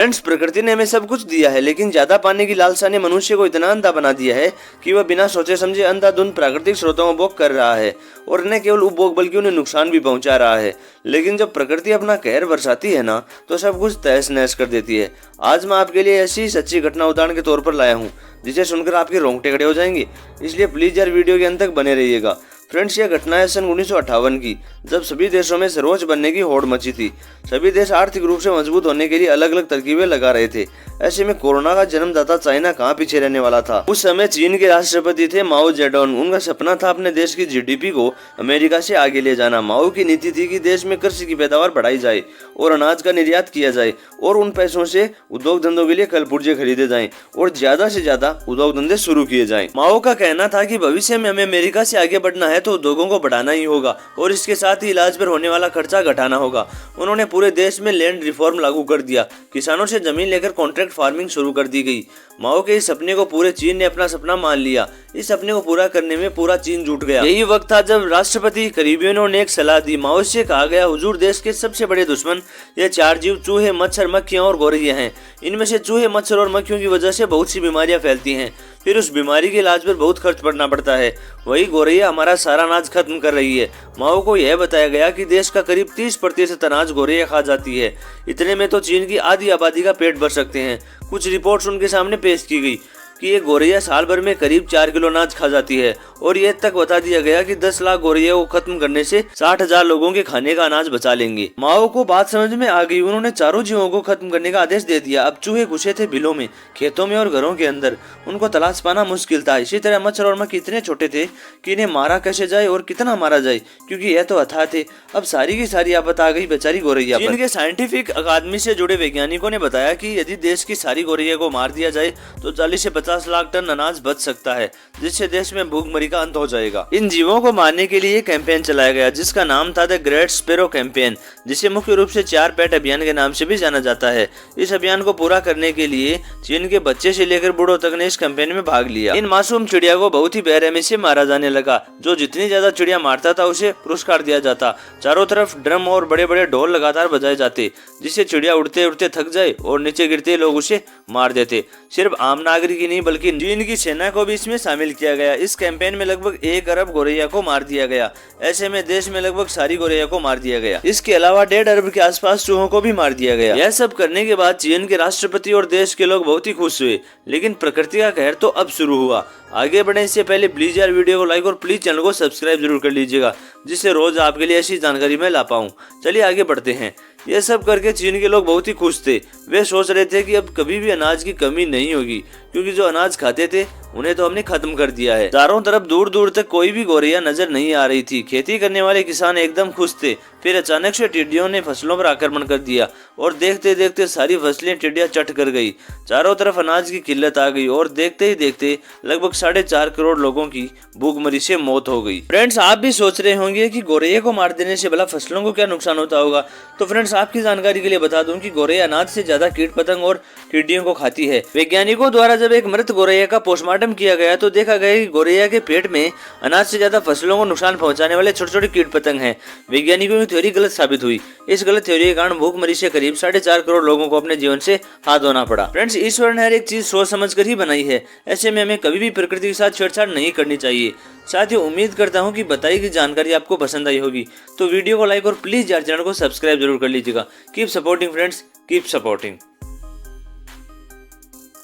Friends, प्रकृति ने हमें सब कुछ दिया है, लेकिन ज्यादा पाने की लालसा ने मनुष्य को इतना अंधा बना दिया है कि वह बिना सोचे समझे अंधाधुंध प्राकृतिक स्रोतों को उपभोग कर रहा है और न केवल उपभोग बल्कि उन्हें नुकसान भी पहुंचा रहा है। लेकिन जब प्रकृति अपना कहर बरसाती है ना, तो सब कुछ तहस नहस कर देती है। आज मैं आपके लिए ऐसी सच्ची घटना उदाहरण के तौर पर लाया हूँ जिसे सुनकर आपके रोंगटे खड़े हो जाएंगे, इसलिए प्लीज यार वीडियो के अंत तक बने रहिएगा। फ्रेंड्स, यह घटना है सन 1958 की, जब सभी देशों में सर्वोच्च बनने की होड़ मची थी। सभी देश आर्थिक रूप से मजबूत होने के लिए अलग अलग तरकीबें लगा रहे थे। ऐसे में कोरोना का जन्मदाता चाइना कहाँ पीछे रहने वाला था। उस समय चीन के राष्ट्रपति थे माओ जेडोंग। उनका सपना था अपने देश की जीडीपी को अमेरिका से आगे ले जाना। माओ की नीति थी कि देश में कृषि की पैदावार बढ़ाई जाए और अनाज का निर्यात किया जाए और उन पैसों से उद्योग धंधों के लिए कल पुर्जे खरीदे जाएं और ज्यादा से ज्यादा उद्योग धंधे शुरू किए जाएं। माओ का कहना था कि भविष्य में हमें अमेरिका से आगे बढ़ना है तो उद्योगों को बढ़ाना ही होगा और इसके साथ ही इलाज पर होने वाला खर्चा घटाना होगा। उन्होंने पूरे देश में लैंड रिफॉर्म लागू कर दिया। किसानों से जमीन लेकर कॉन्ट्रैक्ट फार्मिंग शुरू कर दी गई। माओ के इस सपने को पूरे चीन ने अपना सपना मान लिया। इस सपने को पूरा करने में पूरा चीन जुट गया। यही वक्त था जब राष्ट्रपति करीबियों ने एक सलाह दी। माओ से कहा गया, हुजूर, देश के सबसे बड़े दुश्मन ये चार जीव चूहे, मच्छर, मक्खियां और गौरैया हैं। इनमें से चूहे, मच्छर और मक्खियों की वजह से बहुत सी बीमारियां फैलती हैं। फिर उस बीमारी के इलाज पर बहुत खर्च करना पड़ता है। वही गौरैया हमारा सारा अनाज खत्म कर रही है। माओ को यह बताया गया कि देश का करीब 30% अनाज गौरैया खा जाती है। इतने में तो चीन की आधी आबादी का पेट भर सकते हैं। कुछ रिपोर्ट्स उनके सामने पेश की गई कि ये गौरैया साल भर में करीब 4 किलो अनाज खा जाती है और ये तक बता दिया गया कि 10 लाख गौरैया को खत्म करने से 60,000 लोगों के खाने का अनाज बचा लेंगे। माओ को बात समझ में आ गई। उन्होंने चारों जीवों को खत्म करने का आदेश दे दिया। अब चूहे घुसे थे बिलों में, खेतों में और घरों के अंदर। उनको तलाश पाना मुश्किल था। इसी तरह मच्छर और मक्खी इतने छोटे थे कि इन्हें मारा कैसे जाए और कितना मारा जाए, क्योंकि यह तो अथाह थे। अब सारी की सारी आफत आ गई बेचारी गौरैया पर। चीन के साइंटिफिक अकादमी से जुड़े वैज्ञानिकों ने बताया कि यदि देश की सारी गौरैया को मार दिया जाए तो 40 से 50 लाख टन अनाज बच सकता है, जिससे देश में भूखमरी का अंत हो जाएगा। इन जीवों को मारने के लिए कैंपेन चलाया गया जिसका नाम था द ग्रेट स्पैरो कैंपेन, जिसे मुख्य रूप से 4 पेट अभियान के नाम से भी जाना जाता है। इस अभियान को पूरा करने के लिए चीन के बच्चे से लेकर बूढ़ों तक ने इस कैंपेन में भाग लिया। इन मासूम चिड़िया को बहुत ही बेरहमी से मारा जाने लगा। जो जितनी ज्यादा चिड़िया मारता था उसे पुरस्कार दिया जाता। चारों तरफ ड्रम और बड़े बड़े ढोल लगातार बजाए जाते, जिससे चिड़िया उड़ते उड़ते थक जाए और नीचे गिरते लोग उसे मार देते। सिर्फ आम नागरिक ही नहीं बल्कि चीन की सेना को भी इसमें शामिल किया गया। इस कैंपेन में लगभग 1 अरब गौरैया को मार दिया गया। ऐसे में देश में लगभग सारी गौरैया को मार दिया गया। इसके अलावा 1.5 अरब के आसपास चूहों को भी मार दिया गया। यह सब करने के बाद चीन के राष्ट्रपति और देश के लोग बहुत ही खुश हुए, लेकिन प्रकृति का कहर तो अब शुरू हुआ। आगे बढ़ने से पहले प्लीज यार वीडियो को लाइक और प्लीज चैनल को सब्सक्राइब जरूर कर लीजिएगा, जिससे रोज आपके लिए ऐसी जानकारी मैं ला पाऊँ। चलिए आगे बढ़ते हैं। यह सब करके चीन के लोग बहुत ही खुश थे। वे सोच रहे थे कि अब कभी भी अनाज की कमी नहीं होगी, क्योंकि जो अनाज खाते थे उन्हें तो हमने खत्म कर दिया है। चारों तरफ दूर दूर तक कोई भी गौरैया नजर नहीं आ रही थी। खेती करने वाले किसान एकदम खुश थे। फिर अचानक से टिड्डियों ने फसलों पर आक्रमण कर दिया और देखते देखते सारी फसलें टिड्डियां चट कर गई। चारों तरफ अनाज की किल्लत आ गई और देखते ही देखते लगभग 4.5 करोड़ लोगों की भूखमरी से मौत हो गई। फ्रेंड्स, आप भी सोच रहे होंगे कि गौरैया को मार देने से भला फसलों को क्या नुकसान होता होगा। तो फ्रेंड्स, आपकी जानकारी के लिए बता दूं कि गौरैया अनाज से ज्यादा कीट पतंग और टिड्डियों को खाती है। वैज्ञानिकों द्वारा जब एक मृत गौरैया का पोस्टमार्टम किया गया तो देखा गया कि गौरैया के पेट में अनाज से ज्यादा फसलों को नुकसान पहुंचाने वाले छोटे छोटे कीट पतंग हैं। वैज्ञानिकों की थ्योरी गलत साबित हुई। इस गलत थ्योरी के कारण भूखमरी से करीब 4.5 करोड़ लोगों को अपने जीवन से हाथ धोना पड़ा। फ्रेंड्स, ईश्वर ने हर एक चीज सोच समझ कर ही बनाई है। ऐसे में हमें कभी भी प्रकृति के साथ छेड़छाड़ नहीं करनी चाहिए। साथियों, उम्मीद करता हूँ कि बताई गई जानकारी आपको पसंद आई होगी। तो वीडियो को लाइक और प्लीज यार चैनल को सब्सक्राइब जरूर कर लीजिएगा। Keep supporting friends, keep supporting.